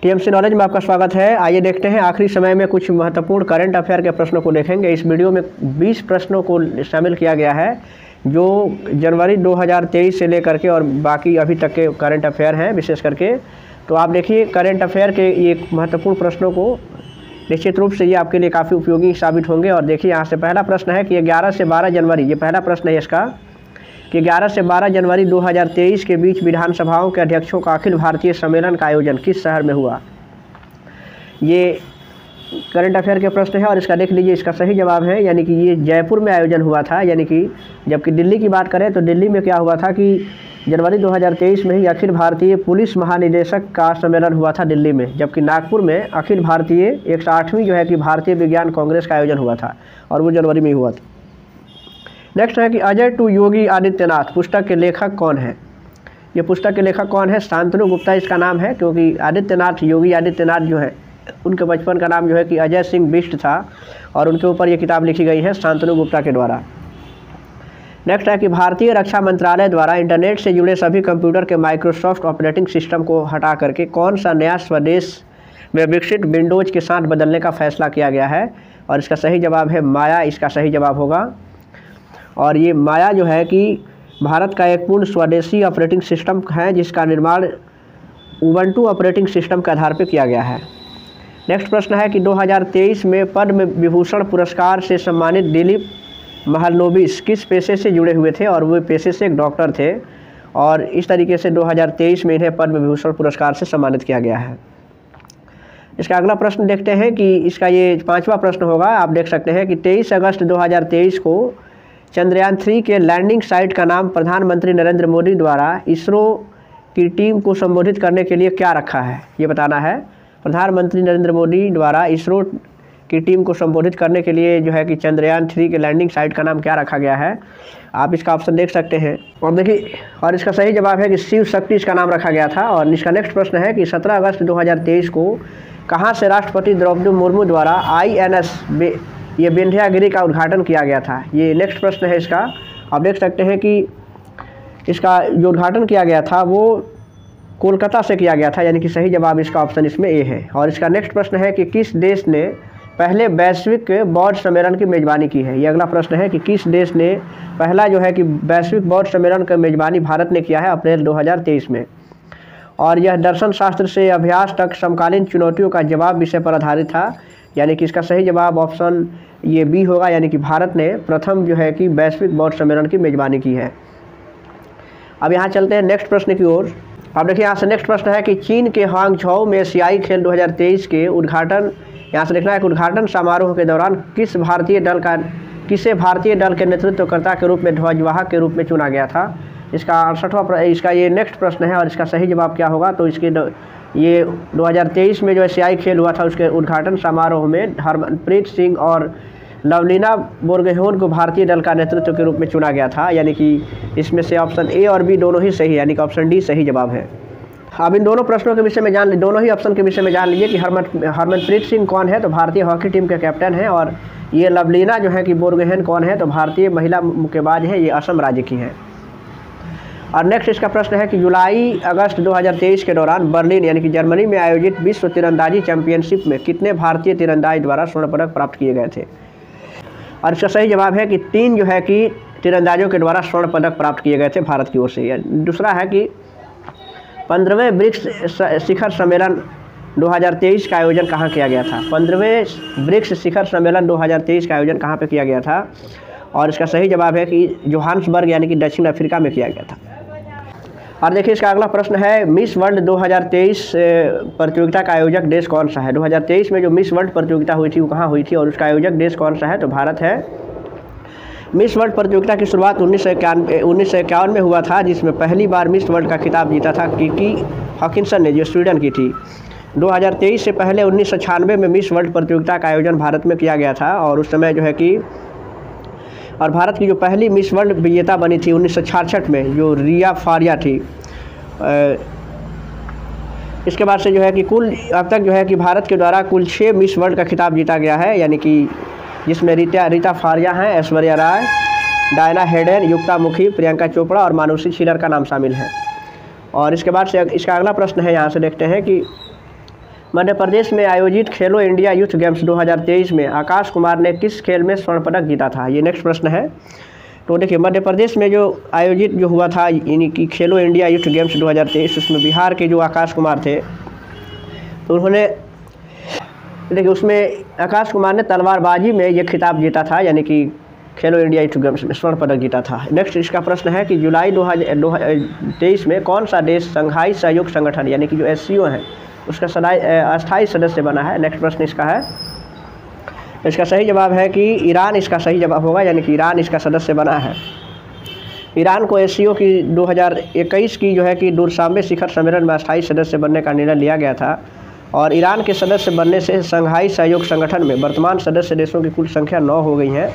TMC knowledge में आपका स्वागत है। आइए देखते हैं आखिरी समय में कुछ महत्वपूर्ण करंट अफेयर के प्रश्नों को देखेंगे। इस वीडियो में 20 प्रश्नों को शामिल किया गया है जो जनवरी 2023 से लेकर के और बाकी अभी तक के करंट अफेयर हैं विशेष करके। तो आप देखिए करंट अफेयर के ये महत्वपूर्ण प्रश्नों को निश्चित रूप से ये आपके लिए काफ़ी उपयोगी साबित होंगे। और देखिए यहाँ से पहला प्रश्न है कि 11 से 12 जनवरी, ये पहला प्रश्न है इसका, कि 11 से 12 जनवरी 2023 के बीच विधानसभाओं के अध्यक्षों का अखिल भारतीय सम्मेलन का आयोजन किस शहर में हुआ। ये करंट अफेयर के प्रश्न है और इसका देख लीजिए, इसका सही जवाब है यानी कि ये जयपुर में आयोजन हुआ था। यानी कि जबकि दिल्ली की बात करें तो दिल्ली में क्या हुआ था कि जनवरी 2023 में ही अखिल भारतीय पुलिस महानिदेशक का सम्मेलन हुआ था दिल्ली में, जबकि नागपुर में अखिल भारतीय 108वीं जो है कि भारतीय विज्ञान कांग्रेस का आयोजन हुआ था और वो जनवरी में ही हुआ था। नेक्स्ट है कि अजय टू योगी आदित्यनाथ पुस्तक के लेखक कौन है। ये पुस्तक के लेखक कौन है? शांतनु गुप्ता इसका नाम है, क्योंकि आदित्यनाथ, योगी आदित्यनाथ जो है उनके बचपन का नाम जो है कि अजय सिंह बिष्ट था और उनके ऊपर ये किताब लिखी गई है शांतनु गुप्ता के द्वारा। नेक्स्ट है कि भारतीय रक्षा मंत्रालय द्वारा इंटरनेट से जुड़े सभी कंप्यूटर के माइक्रोसॉफ्ट ऑपरेटिंग सिस्टम को हटा करके कौन सा नया स्वदेश में विकसित विंडोज के साथ बदलने का फैसला किया गया है। और इसका सही जवाब है माया, इसका सही जवाब होगा। और ये माया जो है कि भारत का एक पूर्ण स्वदेशी ऑपरेटिंग सिस्टम है जिसका निर्माण उबंटू ऑपरेटिंग सिस्टम के आधार पर किया गया है। नेक्स्ट प्रश्न है कि 2023 में पद्म विभूषण पुरस्कार से सम्मानित दिलीप महलनोबिस किस पेशे से जुड़े हुए थे। और वो पेशे से एक डॉक्टर थे और इस तरीके से 2023 में इन्हें पद्म विभूषण पुरस्कार से सम्मानित किया गया है। इसका अगला प्रश्न देखते हैं कि इसका ये 5वां प्रश्न होगा। आप देख सकते हैं कि 23 अगस्त 2023 को चंद्रयान 3 के लैंडिंग साइट का नाम प्रधानमंत्री नरेंद्र मोदी द्वारा इसरो की टीम को संबोधित करने के लिए क्या रखा है, ये बताना है। प्रधानमंत्री नरेंद्र मोदी द्वारा इसरो की टीम को संबोधित करने के लिए जो है कि चंद्रयान 3 के लैंडिंग साइट का नाम क्या रखा गया है, आप इसका ऑप्शन देख सकते हैं। और देखिए, और इसका सही जवाब है कि शिव शक्ति इसका नाम रखा गया था। और इसका नेक्स्ट प्रश्न है कि 17 अगस्त 2023 को कहाँ से राष्ट्रपति द्रौपदी मुर्मू द्वारा INS ये विंध्यागिरी का उद्घाटन किया गया था। ये नेक्स्ट प्रश्न है इसका। आप देख सकते हैं कि इसका जो उद्घाटन किया गया था वो कोलकाता से किया गया था, यानी कि सही जवाब इसका ऑप्शन इसमें ए है। और इसका नेक्स्ट प्रश्न है कि किस देश ने पहले वैश्विक बौद्ध सम्मेलन की मेज़बानी की है। ये अगला प्रश्न है कि किस देश ने पहला जो है कि वैश्विक बौद्ध सम्मेलन की मेज़बानी भारत ने किया है अप्रैल 2023 में। और यह दर्शन शास्त्र से अभ्यास तक समकालीन चुनौतियों का जवाब विषय पर आधारित था, यानी कि इसका सही जवाब ऑप्शन ये बी होगा, यानी कि भारत ने प्रथम जो है कि वैश्विक बौद्ध सम्मेलन की मेज़बानी की है। अब यहाँ चलते हैं नेक्स्ट प्रश्न की ओर। अब देखिए यहाँ से नेक्स्ट प्रश्न है कि चीन के हांगझाओ में एशियाई खेल 2023 के उद्घाटन, यहाँ से लिखना है कि उद्घाटन समारोह के दौरान किसे भारतीय दल के नेतृत्वकर्ता के रूप में ध्वजवाहक के रूप में चुना गया था। इसका 68वां इसका ये नेक्स्ट प्रश्न है और इसका सही जवाब क्या होगा। तो इसके ये 2023 में जो एशियाई खेल हुआ था उसके उद्घाटन समारोह में हरमनप्रीत सिंह और लवलीना बोरगोहेन को भारतीय दल का नेतृत्व के रूप में चुना गया था, यानी कि इसमें से ऑप्शन ए और बी दोनों ही सही है, यानी कि ऑप्शन डी सही जवाब है। अब इन दोनों प्रश्नों के विषय में दोनों ही ऑप्शन के विषय में जान लीजिए कि हरमनप्रीत सिंह कौन है, तो भारतीय हॉकी टीम के कैप्टन है। और ये लवलीना जो है कि बोरगोहेन कौन है, तो भारतीय महिला मुक्केबाज है, ये असम राज्य की है। और नेक्स्ट इसका प्रश्न है कि जुलाई अगस्त 2023 के दौरान बर्लिन यानी कि जर्मनी में आयोजित विश्व तीरंदाजी चैंपियनशिप में कितने भारतीय तीरंदाज द्वारा स्वर्ण पदक प्राप्त किए गए थे। और इसका सही जवाब है कि 3 जो है कि तीरंदाजों के द्वारा स्वर्ण पदक प्राप्त किए गए थे भारत की ओर से। दूसरा है कि 15वें ब्रिक्स शिखर सम्मेलन 2023 का आयोजन कहाँ किया गया था। 15वें ब्रिक्स शिखर सम्मेलन 2023 का आयोजन कहाँ पे किया गया था। और इसका सही जवाब है कि जोहान्सबर्ग यानी कि दक्षिण अफ्रीका में किया गया था। और देखिए इसका अगला प्रश्न है मिस वर्ल्ड 2023 प्रतियोगिता का आयोजक देश कौन सा है। 2023 में जो मिस वर्ल्ड प्रतियोगिता हुई थी वो कहाँ हुई थी और उसका आयोजक देश कौन सा है, तो भारत है। मिस वर्ल्ड प्रतियोगिता की शुरुआत 1951 में हुआ था, जिसमें पहली बार मिस वर्ल्ड का खिताब जीता था किकी हॉकिंसन ने, जो स्वीडन की थी। 2023 से पहले 1996 में मिस वर्ल्ड प्रतियोगिता का आयोजन भारत में किया गया था और उस समय जो है कि और भारत की जो पहली मिस वर्ल्ड विजेता बनी थी 1966 में, जो रिया फारिया थी। इसके बाद से जो है कि कुल अब तक जो है कि भारत के द्वारा कुल 6 मिस वर्ल्ड का खिताब जीता गया है, यानी कि जिसमें रीता फारिया हैं, ऐश्वर्या राय, डायना हेडेन, युक्ता मुखी, प्रियंका चोपड़ा और मानुषी छिलर का नाम शामिल है। और इसके बाद से इसका अगला प्रश्न है, यहाँ से देखते हैं कि मध्य प्रदेश में आयोजित खेलो इंडिया यूथ गेम्स 2023 में आकाश कुमार ने किस खेल में स्वर्ण पदक जीता था? ये नेक्स्ट प्रश्न है। तो देखिए, मध्य प्रदेश में जो आयोजित जो हुआ था यानी कि खेलो इंडिया यूथ गेम्स 2023, उसमें बिहार के जो आकाश कुमार थे, तो उन्होंने देखिए उसमें आकाश कुमार ने तलवारबाजी में ये खिताब जीता था, यानी कि खेलो इंडिया यूथ गेम्स में स्वर्ण पदक जीता था। नेक्स्ट इसका प्रश्न है कि जुलाई 2023 में कौन सा देश संघाई सहयोग संगठन यानी कि जो SCO है उसका अस्थायी सदस्य बना है? नेक्स्ट प्रश्न इसका है, इसका सही जवाब है कि ईरान इसका सही जवाब होगा, यानी कि ईरान इसका सदस्य बना है। ईरान को SCO की 2021 की जो है कि दुर्साम्य शिखर सम्मेलन में अस्थायी सदस्य बनने का निर्णय लिया गया था, और ईरान के सदस्य बनने से संघाई सहयोग संगठन में वर्तमान सदस्य देशों की कुल संख्या 9 हो गई है।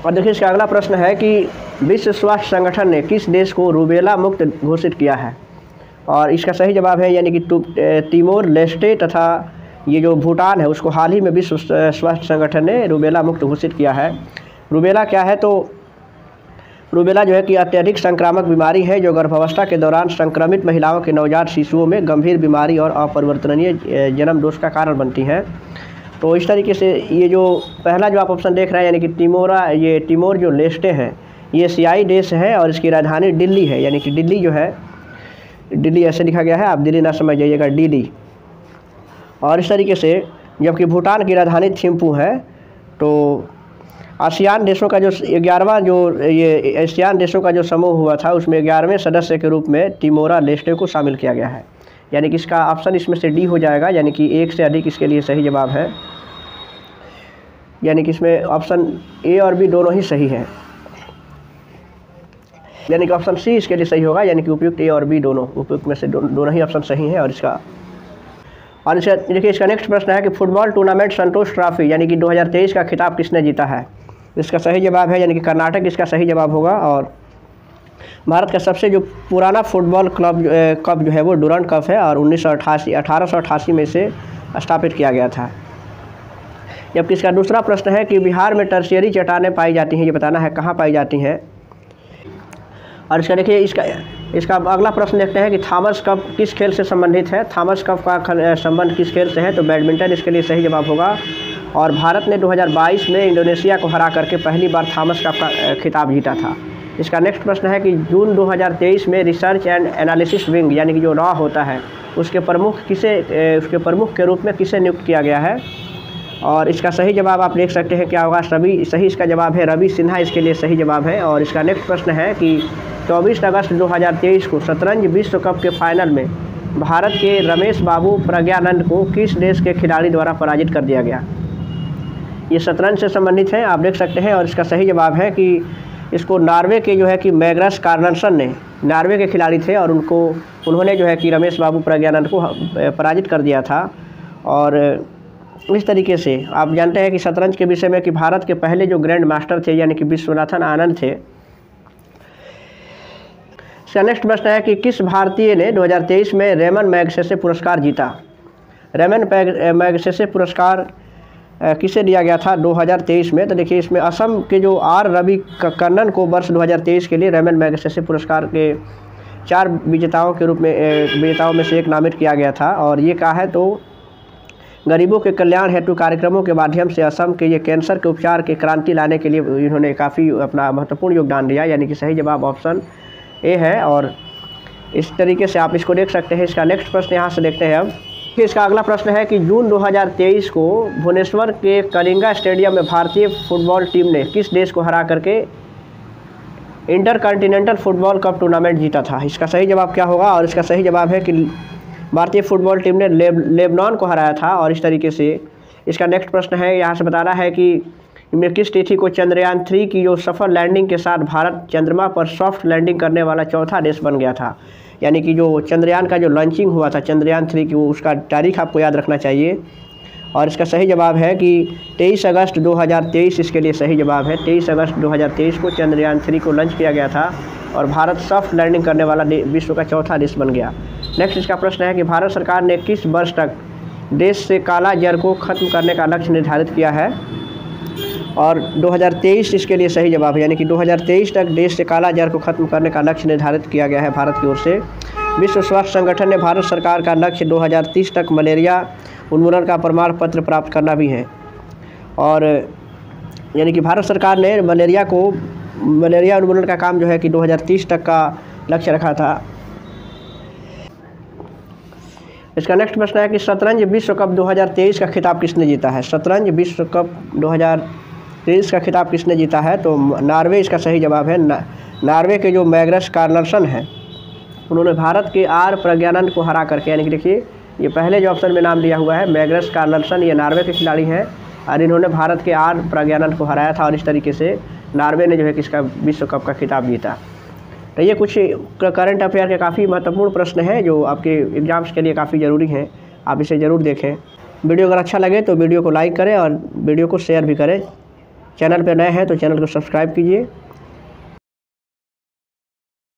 और देखिए इसका अगला प्रश्न है कि विश्व स्वास्थ्य संगठन ने किस देश को रूबेला मुक्त घोषित किया है? और इसका सही जवाब है यानी कि तिमोर लेस्टे तथा ये जो भूटान है उसको हाल ही में विश्व स्वास्थ्य संगठन ने रूबेला मुक्त घोषित किया है। रूबेला क्या है? तो रूबेला जो है कि अत्यधिक संक्रामक बीमारी है जो गर्भावस्था के दौरान संक्रमित महिलाओं के नवजात शिशुओं में गंभीर बीमारी और अपरिवर्तनीय जन्म दोष का कारण बनती है। तो इस तरीके से ये जो पहला जो आप ऑप्शन देख रहे हैं यानी कि तिमोर जो लेस्टे हैं ये एशियाई देश है और इसकी राजधानी दिल्ली है, यानी कि दिल्ली जो है, दिल्ली ऐसे लिखा गया है, आप दिल्ली ना समझ जाइएगा, दिल्ली। और इस तरीके से जबकि भूटान की राजधानी थिम्पू है। तो आसियान देशों का जो 11वां जो ये एशियान देशों का जो समूह हुआ था उसमें 11वें सदस्य के रूप में तिमोर लेस्टे को शामिल किया गया है, यानी कि इसका ऑप्शन इसमें से डी हो जाएगा, यानी कि एक से अधिक इसके लिए सही जवाब है, यानी कि इसमें ऑप्शन ए और बी दोनों ही सही है, यानी कि ऑप्शन सी इसके लिए सही होगा, यानी कि उपयुक्त ए और बी दोनों उपयुक्त में से दोनों ही ऑप्शन सही हैं। और इसका देखिए इसका नेक्स्ट प्रश्न है कि फुटबॉल टूर्नामेंट संतोष ट्रॉफी यानी कि 2023 का खिताब किसने जीता है? इसका सही जवाब है यानी कि कर्नाटक इसका सही जवाब होगा। और भारत का सबसे जो पुराना फुटबॉल कप जो है वो डुरंड कप है और 1888 में से स्थापित किया गया था। जबकि इसका दूसरा प्रश्न है कि बिहार में टर्शियरी चट्टानें पाई जाती हैं, ये बताना है कहाँ पाई जाती हैं। और इसका देखिए इसका अगला प्रश्न देखते हैं कि थॉमस कप किस खेल से संबंधित है? थॉमस कप का संबंध किस खेल से है? तो बैडमिंटन इसके लिए सही जवाब होगा। और भारत ने 2022 में इंडोनेशिया को हरा करके पहली बार थॉमस कप का खिताब जीता था। इसका नेक्स्ट प्रश्न है कि जून 2023 में रिसर्च एंड एनालिसिस विंग यानी कि जो रॉ होता है उसके प्रमुख के रूप में किसे नियुक्त किया गया है? और इसका सही जवाब आप देख सकते हैं क्या होगा, सही इसका जवाब है रवि सिन्हा इसके लिए सही जवाब है। और इसका नेक्स्ट प्रश्न है कि 24 अगस्त 2023 को शतरंज विश्व कप के फाइनल में भारत के रमेश बाबू प्रज्ञानंद को किस देश के खिलाड़ी द्वारा पराजित कर दिया गया? ये शतरंज से संबंधित है, आप देख सकते हैं। और इसका सही जवाब है कि इसको नॉर्वे के जो है कि मैग्नस कार्लसन ने, नॉर्वे के खिलाड़ी थे और उन्होंने जो है कि रमेश बाबू प्रज्ञानंद को पराजित कर दिया था। और इस तरीके से आप जानते हैं कि शतरंज के विषय में कि भारत के पहले जो ग्रैंड मास्टर थे यानी कि विश्वनाथन आनंद थे। इसका नेक्स्ट प्रश्न है कि किस भारतीय ने 2023 में रेमन मैगसेसे पुरस्कार जीता? रेमन मैगसेसे पुरस्कार किसे दिया गया था 2023 में? तो देखिए इसमें असम के जो आर रवि कन्नन को वर्ष 2023 के लिए रेमन मैगसेसे पुरस्कार के 4 विजेताओं में से एक नामित किया गया था। और ये कहा है तो गरीबों के कल्याण हेतु कार्यक्रमों के माध्यम से असम के ये कैंसर के उपचार के क्रांति लाने के लिए इन्होंने काफ़ी अपना महत्वपूर्ण योगदान दिया, यानी कि सही जवाब ऑप्शन ए है। और इस तरीके से आप इसको देख सकते हैं। इसका नेक्स्ट प्रश्न यहाँ से देखते हैं अब। इसका अगला प्रश्न है कि जून 2023 को भुवनेश्वर के कलिंगा स्टेडियम में भारतीय फुटबॉल टीम ने किस देश को हरा करके इंटरकॉन्टिनेंटल फुटबॉल कप टूर्नामेंट जीता था? इसका सही जवाब क्या होगा? और इसका सही जवाब है कि भारतीय फुटबॉल टीम ने लेबनान को हराया था। और इस तरीके से इसका नेक्स्ट प्रश्न है, यहाँ से बताना है कि इनमें किस तिथि को चंद्रयान 3 की जो सफल लैंडिंग के साथ भारत चंद्रमा पर सॉफ्ट लैंडिंग करने वाला चौथा देश बन गया था? यानी कि जो चंद्रयान का जो लॉन्चिंग हुआ था चंद्रयान 3 की, वो उसका तारीख आपको याद रखना चाहिए। और इसका सही जवाब है कि 23 अगस्त 2023 इसके लिए सही जवाब है। 23 अगस्त 2023 को चंद्रयान 3 को लॉन्च किया गया था और भारत सॉफ्ट लैंडिंग करने वाला विश्व का चौथा देश बन गया। नेक्स्ट इसका प्रश्न है कि भारत सरकार ने किस वर्ष तक देश से काला जर को खत्म करने का लक्ष्य निर्धारित किया है? और 2023 इसके लिए सही जवाब है, यानी कि 2023 तक देश से काला जर को खत्म करने का लक्ष्य निर्धारित किया गया है भारत की ओर से। विश्व स्वास्थ्य संगठन ने भारत सरकार का लक्ष्य 2030 तक मलेरिया उन्मूलन का प्रमाण पत्र प्राप्त करना भी है। और यानी कि भारत सरकार ने मलेरिया उन्मूलन का काम जो है कि 2030 तक का लक्ष्य रखा था। इसका नेक्स्ट प्रश्न है कि शतरंज विश्व कप 2023 का खिताब किसने जीता है? शतरंज विश्व कप 2023 का खिताब किसने जीता है? तो नॉर्वे इसका सही जवाब है। नॉर्वे के जो मैग्नस कार्लसन हैं, उन्होंने भारत के आर प्रज्ञानंद को हरा करके, यानी कि देखिए ये पहले जो ऑप्शन में नाम लिया हुआ है मैग्नस कार्लसन, ये नॉर्वे के खिलाड़ी हैं और इन्होंने भारत के आर प्रज्ञानंद को हराया था और इस तरीके से नॉर्वे ने जो है कि इसका विश्व कप का खिताब जीता। तो ये कुछ करंट अफेयर के काफ़ी महत्वपूर्ण प्रश्न हैं जो आपके एग्जाम्स के लिए काफ़ी ज़रूरी हैं, आप इसे ज़रूर देखें। वीडियो अगर अच्छा लगे तो वीडियो को लाइक करें और वीडियो को शेयर भी करें। चैनल पर नए हैं तो चैनल को सब्सक्राइब कीजिए।